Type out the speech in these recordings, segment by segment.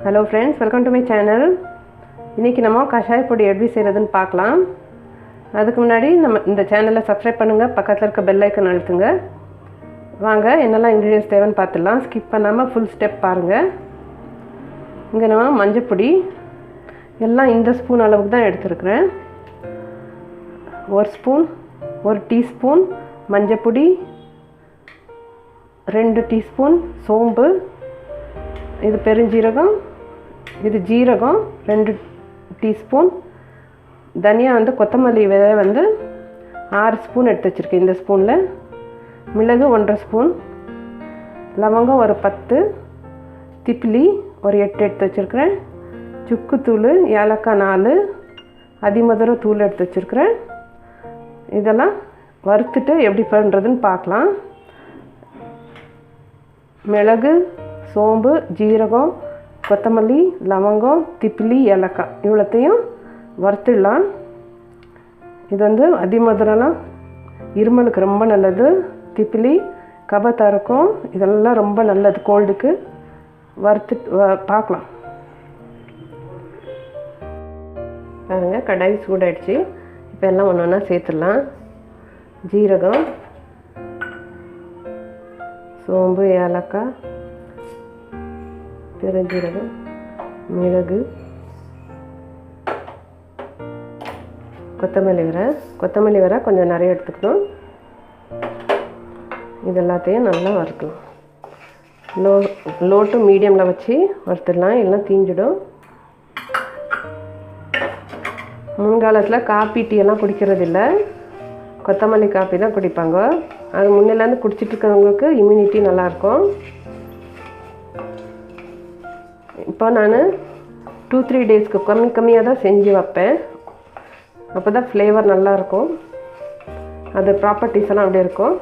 Hello friends, welcome to my channel. இன்னைக்கு நம்ம கஷாய பொடி எப்படி செய்யறதுன்னு பார்க்கலாம். அதுக்கு முன்னாடி நம்ம இந்த சேனலை சப்ஸ்கிரைப் பண்ணுங்க, பக்கத்துல இருக்க பெல் ஐகான் அழுத்துங்க. வாங்க என்னெல்லாம் இன்கிரிடியன்ட்ஸ் தேவைன்னு பார்த்துடலாம். ஸ்கிப் பண்ணாம ஃபுல் ஸ்டெப் பாருங்க. இங்க நம்ம மஞ்சள் பொடி எல்லாம் இந்த ஸ்பூன் அளவுக்கு தான் எடுத்துருக்கேன். 1 ஸ்பூன் 1 டீஸ்பூன் மஞ்சள் பொடி, 2 டீஸ்பூன் சோம்பு, இது பெருஞ்சீரகம், இது ஜீரகம் 2 டீஸ்பூன், தனியா வந்து கொத்தமல்லி விதை வந்து 6 ஸ்பூன் எடுத்து வச்சிருக்கேன் இந்த ஸ்பூனில், மிளகு 1.5 ஸ்பூன், லவங்கம் ஒரு 10, திப்பிலி ஒரு 8 எடுத்து வச்சுருக்கிறேன், சுக்கு தூள், ஏலக்காய் 4, அதிமதுரம் தூள் எடுத்து வச்சுருக்கிறேன். இதெல்லாம் வறுத்துட்டு எப்படி பண்ணுறதுன்னு பார்க்கலாம். மிளகு, சோம்பு, ஜீரகம், கொத்தமல்லி, லவங்கம், திப்பிலி, ஏலக்காய் இவ்வளோத்தையும் வறுத்துடலாம். இது வந்து அதிமதுரம்லாம் இருமலுக்கு ரொம்ப நல்லது. திப்பிலி கபத்தை இருக்கும், இதெல்லாம் ரொம்ப நல்லது கோல்டுக்கு. வறுத்து பார்க்கலாம். பாருங்க, கடாய் சூடாயிடுச்சு. இப்போ எல்லாம் ஒன்று ஒன்றா சேர்த்துடலாம். ஜீரகம், சோம்பு, ஏலக்காய், பெருஞ்சீரகம், மிளகு, கொத்தமல்லி வரை கொஞ்சம் நிறைய எடுத்துக்கணும். இது எல்லாத்தையும் நல்லா வறுக்கலாம். லோ டு மீடியமில் வச்சு வறுத்துடலாம், இல்லைன்னா தீஞ்சிடும். முன்காலத்தில் காப்பி டீ எல்லாம் குடிக்கிறதில்ல, கொத்தமல்லி காப்பி தான் குடிப்பாங்க. அது முன்னிலேருந்து குடிச்சிட்டு இருக்கிறவங்களுக்கு இம்யூனிட்டி நல்லாயிருக்கும். இப்போ நான் 2-3 டேஸ்க்கு கம்மியாக தான் செஞ்சு வைப்பேன். அப்போ தான் ஃப்ளேவர் நல்லாயிருக்கும், அது ப்ராப்பர்ட்டிஸ் எல்லாம் அப்படியே இருக்கும்.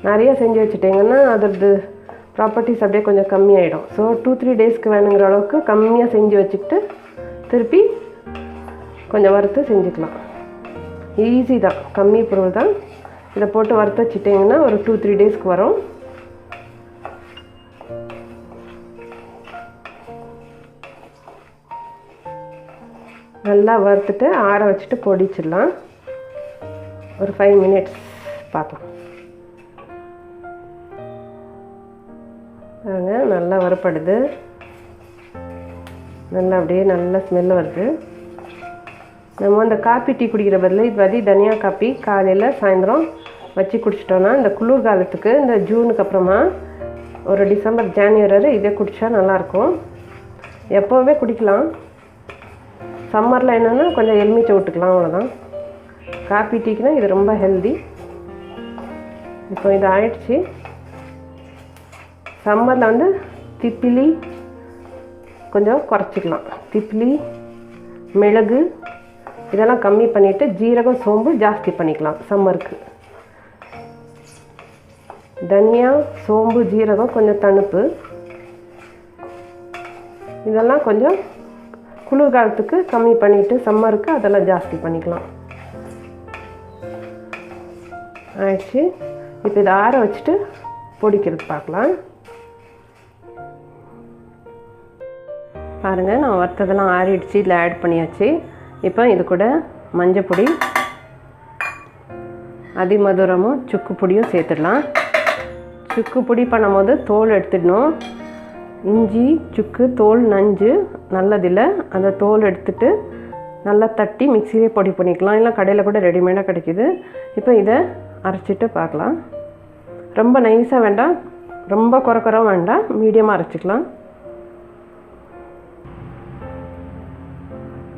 நிறைய செஞ்சு வச்சுட்டிங்கன்னா அதோடது ப்ராப்பர்ட்டிஸ் அப்படியே கொஞ்சம் கம்மியாயிடும். ஸோ 2-3 டேஸ்க்கு வேணுங்கிற அளவுக்கு கம்மியாக செஞ்சு வச்சுக்கிட்டு திருப்பி கொஞ்சம் வறுத்து செஞ்சுக்கலாம். ஈஸி தான், கம்மி பொருள் தான். இதை போட்டு வறுத்து வச்சுட்டிங்கன்னா ஒரு 2-3 டேஸ்க்கு வரும். நல்லா வறுத்துட்டு ஆற வச்சுட்டு பொடிச்சிடலாம். ஒரு 5 மினிட்ஸ் பார்க்கலாம். பாருங்க, நல்லா வறுப்படுது, நல்லா அப்படியே நல்ல ஸ்மெல் வருது. நம்ம அந்த காப்பி டீ குடிக்கிற பதில் இது வந்து தனியா காப்பி காலையில் சாயந்தரம் வச்சு குடிச்சிட்டோன்னா இந்த குளிர் காலத்துக்கு, இந்த ஜூனுக்கு அப்புறமா ஒரு டிசம்பர், ஜான்வரி இதே குடித்தா நல்லாயிருக்கும். எப்போவே குடிக்கலாம். சம்மரில் என்னென்னா கொஞ்சம் எலுமிச்சை விட்டுக்கலாம், அவ்வளோதான். காப்பி டீக்குனா இது ரொம்ப ஹெல்தி. இப்போ இது ஆயிடுச்சு. சம்மரில் வந்து திப்பிலி கொஞ்சம் குறைச்சிக்கலாம். திப்பிலி, மிளகு இதெல்லாம் கம்மி பண்ணிவிட்டு ஜீரகம், சோம்பு ஜாஸ்தி பண்ணிக்கலாம் சம்மருக்கு. தனியா, சோம்பு, ஜீரகம் கொஞ்சம் தணுப்பு, இதெல்லாம் கொஞ்சம் குளிர்காலத்துக்கு கம்மி பண்ணிவிட்டு சம்மருக்கு அதெல்லாம் ஜாஸ்தி பண்ணிக்கலாம். ஆயிடுச்சு. இப்போ இதை ஆற வச்சுட்டு பொடிக்கிறது பார்க்கலாம். பாருங்கள், நான் வறுத்ததெல்லாம் ஆறிடுச்சு, இதில் ஆட் பண்ணியாச்சு. இப்போ இது கூட மஞ்சள் பொடி, அதிமதுரமும் சுக்கு பொடியும் சேர்த்துடலாம். சுக்கு பொடி பண்ணும்போது தோல் எடுத்துடணும். இஞ்சி, சுக்கு தோல் நஞ்சு நல்லதில்லை, அந்த தோல் எடுத்துட்டு நல்லா தட்டி மிக்சியிலே பொடி பண்ணிக்கலாம், இல்லை கடையில் கூட ரெடிமேடாக கிடைக்கிது. இப்போ இதை அரைச்சிட்டு பார்க்கலாம். ரொம்ப நைஸாக வேண்டாம், ரொம்ப குறைக்குறவும் வேண்டாம், மீடியமாக அரைச்சிக்கலாம்.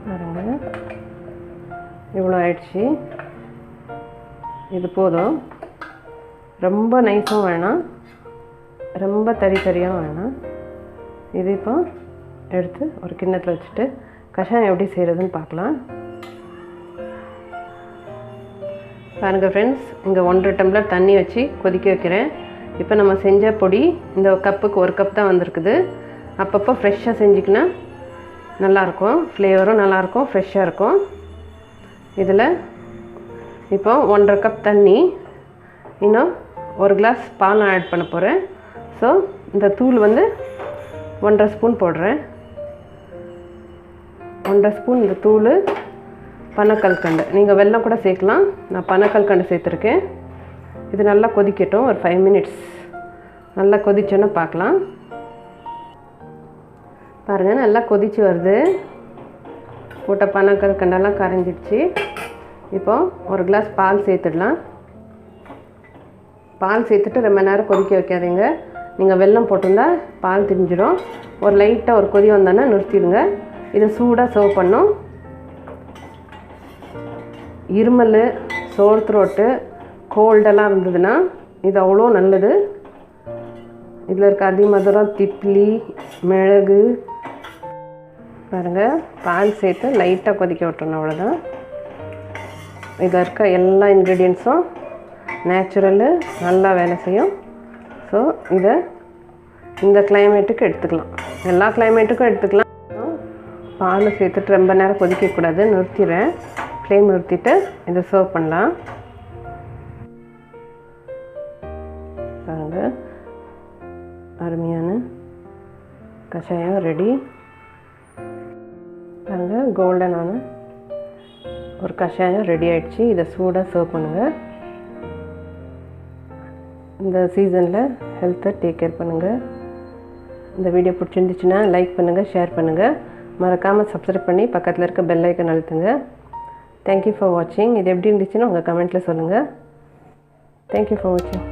பாருங்க, இவ்வளோ ஆயிடுச்சு. இது போதும். ரொம்ப நைஸும் வேணாம், ரொம்ப தரியாகவும் வேணாம். இது இப்போ எடுத்து ஒரு கிண்ணத்தில் வச்சுட்டு கஷாயம் எப்படி செய்கிறதுன்னு பார்க்கலாம். பாருங்கள் ஃப்ரெண்ட்ஸ், இங்கே 1.5 டம்ளர் தண்ணி வச்சு கொதிக்க வைக்கிறேன். இப்போ நம்ம செஞ்ச பொடி இந்த கப்புக்கு 1 கப் தான் வந்திருக்குது. அப்பப்போ ஃப்ரெஷ்ஷாக செஞ்சுக்கினா நல்லாயிருக்கும், ஃப்ளேவரும் நல்லாயிருக்கும், ஃப்ரெஷ்ஷாக இருக்கும். இதில் இப்போ 1.5 கப் தண்ணி, இன்னும் 1 கிளாஸ் பால் ஆட் பண்ண போகிறேன். ஸோ இந்த தூள் வந்து 1.5 ஸ்பூன் போடுறேன். 1.5 ஸ்பூன் இந்த தூள், பனக்கல்கண்டு. நீங்கள் வெல்லம் கூட சேர்க்கலாம். நான் பனக்கல்கண்டு சேர்த்துருக்கேன். இது நல்லா கொதிக்கட்டும். ஒரு 5 மினிட்ஸ் நல்லா கொதிச்சோன்னு பார்க்கலாம். பாருங்கள், நல்லா கொதிச்சு வருது. போட்ட பனக்கல்கண்டெல்லாம் கரைஞ்சிடுச்சு. இப்போ ஒரு கிளாஸ் பால் சேர்த்துடலாம். பால் சேர்த்துட்டு ரொம்ப நேரம் கொதிக்க வைக்காதீங்க. நீங்கள் வெல்லம் போட்டிருந்தா பால் திரிஞ்சிடும். ஒரு லைட்டாக ஒரு கொதி வந்தோன்னா நிறுத்திடுங்க. இதை சூடாக சர்வ் பண்ணோம். இருமல், சோர் த்ரோட்டு, கோல்டெல்லாம் இருந்ததுன்னா இது அவ்வளோ நல்லது. இதில் இருக்க அதிமதுரம், திப்பிலி, மிளகு. பாருங்கள், பால் சேர்த்து லைட்டாக கொதிக்க விட்டுறணும். அவ்வளோதான். இதில் இருக்க எல்லா இன்க்ரீடியன்ஸும் நேச்சுரலு, நல்லா வேலை செய்யும். ஸோ இதை இந்த கிளைமேட்டுக்கு எடுத்துக்கலாம். எல்லா கிளைமேட்டுக்கும் எடுத்துக்கலாம். பால் சேர்த்துட்டு ரொம்ப நேரம் கொதிக்கக்கூடாது. நிறுத்திடுறேன். ஃப்ளேம் நிறுத்திட்டு இதை சர்வ் பண்ணலாம். பாருங்கள், அருமையான கஷாயம் ரெடி. பாருங்கள், கோல்டனான ஒரு கஷாயம் ரெடி ஆகிடுச்சு. இதை சூடாக சர்வ் பண்ணுங்கள். இந்த சீசனில் ஹெல்த்தை டேக் கேர் பண்ணுங்கள். இந்த வீடியோ பிடிச்சிருந்துச்சுன்னா லைக் பண்ணுங்கள், ஷேர் பண்ணுங்கள். மறக்காமல் சப்ஸ்கிரைப் பண்ணி பக்கத்தில் இருக்க பெல் ஐக்கன் அழுத்துங்க. தேங்க்யூ ஃபார் வாட்சிங். இது எப்படி இருந்துச்சுன்னு உங்கள் கமெண்ட்டில் சொல்லுங்கள். தேங்க்யூ ஃபார் வாட்சிங்.